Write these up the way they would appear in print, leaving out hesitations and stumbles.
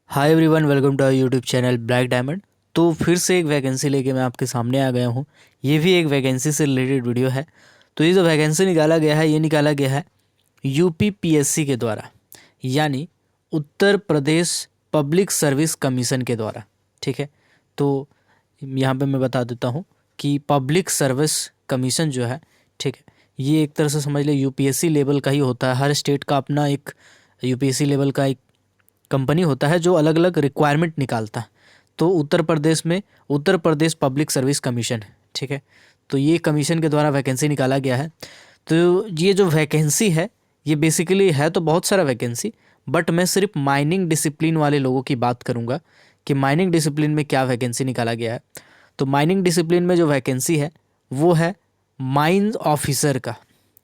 Hi everyone, welcome to our YouTube channel black diamond. तो फिर से एक वैकेंसी लेके मैं आपके सामने आ गया हूँ। ये भी एक वैकेंसी से रिलेटेड वीडियो है। तो ये जो वैकेंसी निकाला गया है, ये निकाला गया है यूपीपीएससी के द्वारा, यानी Uttar Pradesh public service commission के द्वारा। ठीक है, तो यहाँ पे मैं बता देता हूँ कि पब्लिक सर्विस कमीशन जो है, ठीक है, ये एक तरह से समझ ले यूपीएससी लेवल का ही होता है। हर स्टेट का अपना एक यूपीएससी लेवल का एक कंपनी होता है जो अलग अलग रिक्वायरमेंट निकालता है। तो उत्तर प्रदेश में Uttar Pradesh public service commission है। ठीक है, तो ये कमीशन के द्वारा वैकेंसी निकाला गया है। तो ये जो वैकेंसी है, ये बेसिकली है तो बहुत सारा वैकेंसी, बट मैं सिर्फ माइनिंग डिसिप्लिन वाले लोगों की बात करूंगा कि माइनिंग डिसिप्लिन में क्या वैकेंसी निकाला गया है। तो माइनिंग डिसिप्लिन में जो वैकेंसी है वो है माइन ऑफिसर का।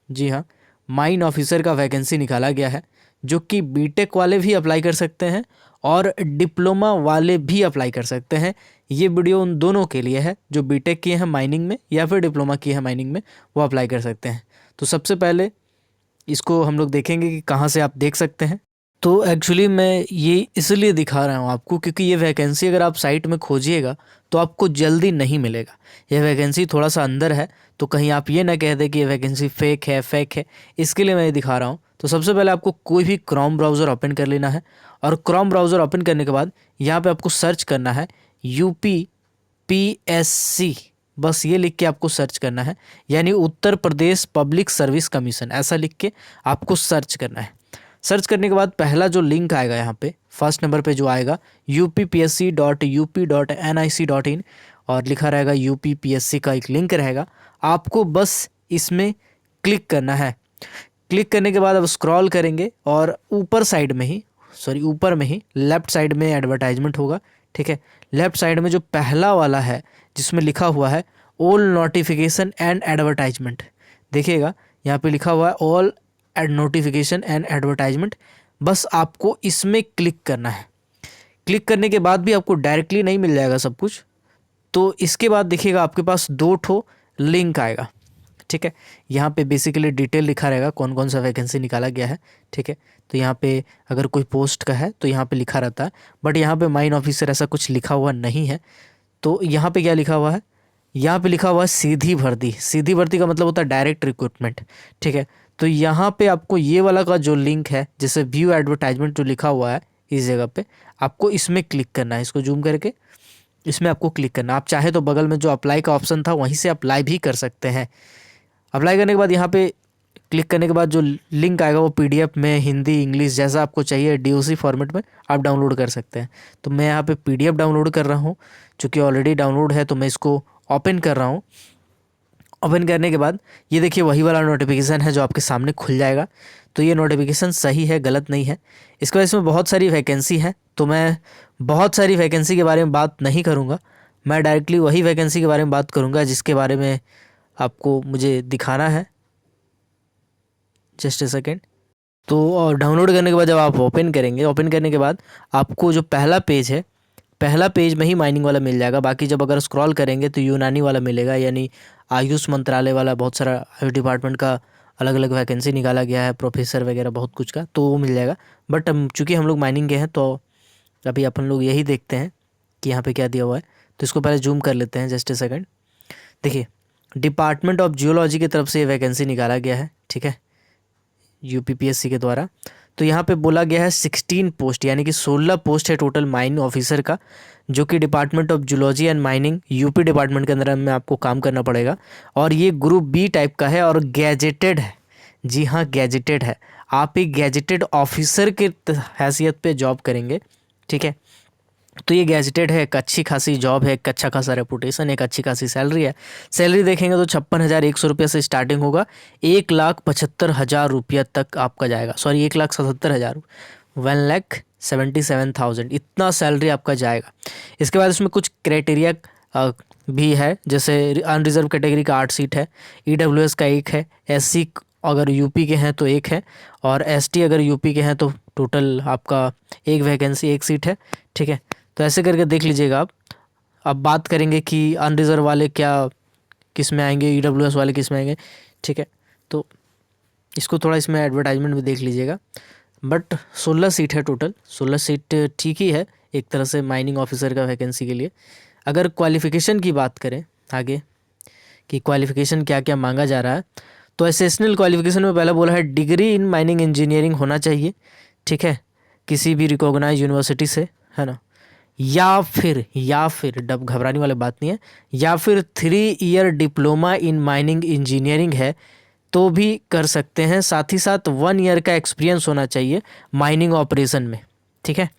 जी हाँ, माइन ऑफिसर का वैकेंसी निकाला गया है, जो कि बीटेक वाले भी अप्लाई कर सकते हैं और डिप्लोमा वाले भी अप्लाई कर सकते हैं। ये वीडियो उन दोनों के लिए है जो बीटेक किए हैं माइनिंग में या फिर डिप्लोमा किए हैं माइनिंग में, वो अप्लाई कर सकते हैं। तो सबसे पहले इसको हम लोग देखेंगे कि कहाँ से आप देख सकते हैं। तो एक्चुअली मैं ये इसलिए दिखा रहा हूँ आपको क्योंकि ये वैकेंसी अगर आप साइट में खोजिएगा तो आपको जल्दी नहीं मिलेगा। ये वैकेंसी थोड़ा सा अंदर है, तो कहीं आप ये ना कह दें कि ये वैकेंसी फेक है। इसके लिए मैं ये दिखा रहा हूँ। तो सबसे पहले आपको कोई भी क्रोम ब्राउज़र ओपन कर लेना है, और क्रोम ब्राउज़र ओपन करने के बाद यहाँ पे आपको सर्च करना है यूपीपीएससी। बस ये लिख के आपको सर्च करना है, यानी Uttar Pradesh public service commission, ऐसा लिख के आपको सर्च करना है। सर्च करने के बाद पहला जो लिंक आएगा यहाँ पे फर्स्ट नंबर पे जो आएगा uppsc.up.nic.in, और लिखा रहेगा यूपीपीएससी का एक लिंक रहेगा। आपको बस इसमें क्लिक करना है। क्लिक करने के बाद अब स्क्रॉल करेंगे और ऊपर में ही लेफ्ट साइड में एडवर्टाइजमेंट होगा। ठीक है, लेफ्ट साइड में जो पहला वाला है जिसमें लिखा हुआ है ऑल नोटिफिकेशन एंड एडवर्टाइजमेंट, देखिएगा यहाँ पे लिखा हुआ है all ad notification and advertisement. बस आपको इसमें क्लिक करना है। क्लिक करने के बाद भी आपको डायरेक्टली नहीं मिल जाएगा सब कुछ। तो इसके बाद देखिएगा आपके पास दो ठो लिंक आएगा। ठीक है, यहाँ पे बेसिकली डिटेल लिखा रहेगा कौन कौन सा वैकेंसी निकाला गया है। ठीक है, तो यहाँ पे अगर कोई पोस्ट का है तो यहाँ पे लिखा रहता है, बट यहाँ पे माइन ऑफिसर ऐसा कुछ लिखा हुआ नहीं है। तो यहाँ पे क्या लिखा हुआ है, यहाँ पे लिखा हुआ है सीधी भर्ती। सीधी भर्ती का मतलब होता है डायरेक्ट रिक्रूटमेंट। ठीक है, तो यहाँ पे आपको ये वाला का जो लिंक है, जैसे व्यू एडवर्टाइजमेंट जो लिखा हुआ है इस जगह पे, आपको इसमें क्लिक करना है। इसको जूम करके इसमें आपको क्लिक करना है। आप चाहे तो बगल में जो अप्लाई का ऑप्शन था वहीं से अप्लाई भी कर सकते हैं। अप्लाई करने के बाद यहाँ पे क्लिक करने के बाद जो लिंक आएगा वो पीडीएफ में हिंदी इंग्लिश जैसा आपको चाहिए डीओसी फॉर्मेट में आप डाउनलोड कर सकते हैं। तो मैं यहाँ पे पीडीएफ डाउनलोड कर रहा हूँ, चूँकि ऑलरेडी डाउनलोड है तो मैं इसको ओपन कर रहा हूँ। ओपन करने के बाद ये देखिए वही वाला नोटिफिकेशन है जो आपके सामने खुल जाएगा। तो ये नोटिफिकेशन सही है, गलत नहीं है। इसके बाद इसमें बहुत सारी वैकेंसी है, तो मैं बहुत सारी वैकेंसी के बारे में बात नहीं करूँगा। मैं डायरेक्टली वही वैकेंसी के बारे में बात करूँगा जिसके बारे में आपको मुझे दिखाना है। Just a second. तो और डाउनलोड करने के बाद जब आप ओपन करेंगे, ओपन करने के बाद आपको जो पहला पेज है, पहला पेज में ही माइनिंग वाला मिल जाएगा। बाकी जब अगर स्क्रॉल करेंगे तो यूनानी वाला मिलेगा, यानी आयुष मंत्रालय वाला। बहुत सारा आयुष डिपार्टमेंट का अलग अलग वैकेंसी निकाला गया है, प्रोफेसर वगैरह बहुत कुछ का, तो वो मिल जाएगा। बट चूँकि हम लोग माइनिंग के हैं तो अभी अपन लोग यही देखते हैं कि यहाँ पे क्या दिया हुआ है। तो इसको पहले जूम कर लेते हैं, जस्ट ए सेकेंड। देखिए, डिपार्टमेंट ऑफ जियोलॉजी की तरफ से ये वैकेंसी निकाला गया है। ठीक है, यूपीपीएससी के द्वारा। तो यहाँ पे बोला गया है 16 पोस्ट, यानी कि 16 पोस्ट है टोटल माइन ऑफिसर का, जो कि department of zoology and mining UP department के अंदर में आपको काम करना पड़ेगा। और ये ग्रुप बी टाइप का है और गैजेटेड है। जी हाँ, गैजेटेड है। आप एक गैजेटेड ऑफिसर के हैसियत पे जॉब करेंगे। ठीक है, तो ये गैजेटेड है, एक अच्छी खासी जॉब है, एक अच्छा खासा रेपुटेशन, एक अच्छी खासी सैलरी है। सैलरी देखेंगे तो 56,100 रुपये से स्टार्टिंग होगा, 1,75,000 रुपया तक आपका जाएगा। सॉरी, 1,77,000, 1,77,000 इतना सैलरी आपका जाएगा। इसके बाद इसमें कुछ क्राइटेरिया भी है, जैसे अनरिजर्व कैटेगरी का 8 सीट है, ईडब्ल्यूएस का 1 है, एससी अगर यूपी के हैं तो 1 है, और एसटी अगर यूपी के हैं तो टोटल आपका 1 वैकेंसी 1 सीट है। ठीक है, तो ऐसे करके देख लीजिएगा आप। अब बात करेंगे कि अनरिजर्व वाले क्या किस में आएंगे, ईडब्ल्यूएस वाले किस में आएंगे। ठीक है, तो इसको थोड़ा इसमें एडवर्टाइजमेंट भी देख लीजिएगा। बट 16 सीट है टोटल। 16 सीट ठीक ही है एक तरह से माइनिंग ऑफिसर का वैकेंसी के लिए। अगर क्वालिफ़िकेशन की बात करें आगे कि क्वालिफ़िकेशन क्या क्या मांगा जा रहा है, तो एसेशनल क्वालिफ़िकेशन में पहला बोला है डिग्री इन माइनिंग इंजीनियरिंग होना चाहिए, ठीक है, किसी भी रिकॉग्नाइज यूनिवर्सिटी से, है ना। या फिर डब घबराने वाली बात नहीं है, या फिर 3 year diploma in mining engineering है तो भी कर सकते हैं। साथ ही साथ 1 ईयर का एक्सपीरियंस होना चाहिए माइनिंग ऑपरेशन में, ठीक है।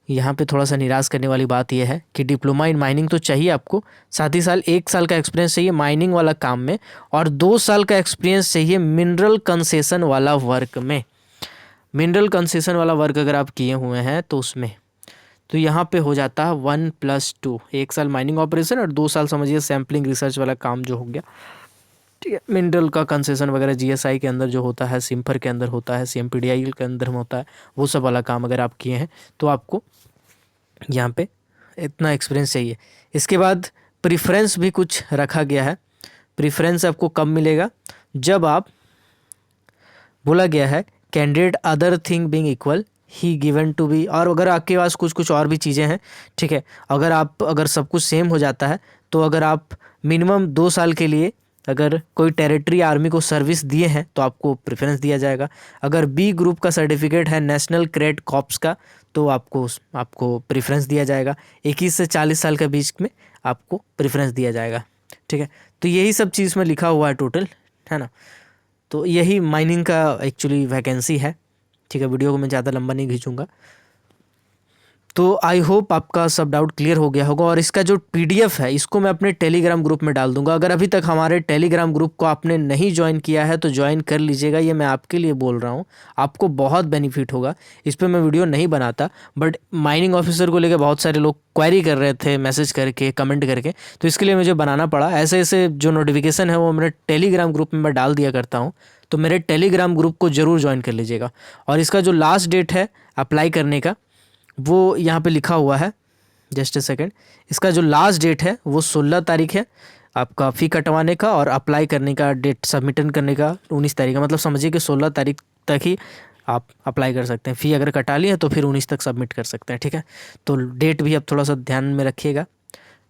यहाँ पे थोड़ा सा निराश करने वाली बात यह है कि डिप्लोमा इन माइनिंग तो चाहिए आपको, साथ ही साथ 1 साल का एक्सपीरियंस चाहिए माइनिंग वाला काम में, और 2 साल का एक्सपीरियंस चाहिए मिनरल कंसेशन वाला वर्क में। मिनरल कंसेशन वाला वर्क अगर आप किए हुए हैं तो उसमें तो यहाँ पे हो जाता है 1+2, 1 साल माइनिंग ऑपरेशन और 2 साल समझिए सैम्पलिंग रिसर्च वाला काम जो हो गया, ठीक है। मिनरल का कंसेशन वगैरह जीएसआई के अंदर जो होता है, सिम्फर के अंदर होता है, सीएमपीडीआई के अंदर में होता है, वो सब वाला काम अगर आप किए हैं तो आपको यहाँ पे इतना एक्सपीरियंस चाहिए। इसके बाद प्रेफरेंस भी कुछ रखा गया है। प्रेफरेंस आपको कब मिलेगा, जब आप बोला गया है candidate other thing being equal he given to be, और अगर आपके पास कुछ कुछ और भी चीज़ें हैं, ठीक है, अगर सब कुछ सेम हो जाता है तो अगर आप मिनिमम 2 साल के लिए अगर कोई टेरिटरी आर्मी को सर्विस दिए हैं तो आपको प्रेफरेंस दिया जाएगा। अगर बी ग्रुप का सर्टिफिकेट है नेशनल कैडेट कॉर्प्स का तो आपको प्रेफरेंस दिया जाएगा। 21 से 40 साल के बीच में आपको प्रेफरेंस दिया जाएगा, ठीक है। तो यही सब चीज़ में लिखा हुआ है टोटल, है ना। तो यही माइनिंग का एक्चुअली वैकेंसी है, ठीक है। वीडियो को मैं ज़्यादा लंबा नहीं खींचूंगा। तो आई होप आपका सब डाउट क्लियर हो गया होगा, और इसका जो पीडीएफ है इसको मैं अपने टेलीग्राम ग्रुप में डाल दूंगा। अगर अभी तक हमारे टेलीग्राम ग्रुप को आपने नहीं ज्वाइन किया है तो ज्वाइन कर लीजिएगा, ये मैं आपके लिए बोल रहा हूँ, आपको बहुत बेनिफिट होगा। इस पर मैं वीडियो नहीं बनाता, बट माइनिंग ऑफिसर को लेकर बहुत सारे लोग क्वेरी कर रहे थे मैसेज करके, कमेंट करके, तो इसके लिए मुझे बनाना पड़ा। ऐसे ऐसे जो नोटिफिकेशन है वो मेरे टेलीग्राम ग्रुप में मैं डाल दिया करता हूँ, तो मेरे टेलीग्राम ग्रुप को ज़रूर ज्वाइन कर लीजिएगा। और इसका जो लास्ट डेट है अप्लाई करने का वो यहाँ पे लिखा हुआ है, जस्ट ए सेकेंड। इसका जो लास्ट डेट है वो 16 तारीख है आपका फ़ी कटवाने का, और अप्लाई करने का डेट सबमिटन करने का 19 तारीख है। मतलब समझिए कि 16 तारीख तक ही आप अप्लाई कर सकते हैं। फ़ी अगर कटा ली है तो फिर 19 तक सबमिट कर सकते हैं, ठीक है। तो डेट भी अब थोड़ा सा ध्यान में रखिएगा,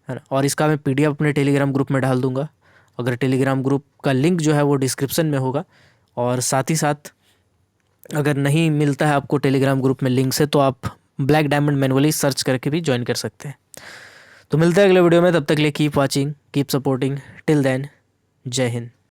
है ना। और इसका मैं पीडीएफ अपने टेलीग्राम ग्रुप में डाल दूँगा। अगर टेलीग्राम ग्रुप का लिंक जो है वो डिस्क्रिप्शन में होगा, और साथ ही साथ अगर नहीं मिलता है आपको टेलीग्राम ग्रुप में लिंक से तो आप ब्लैक डायमंड मैनुअली सर्च करके भी ज्वाइन कर सकते हैं। तो मिलते हैं अगले वीडियो में, तब तक के लिए keep watching, keep supporting, till then, जय हिंद।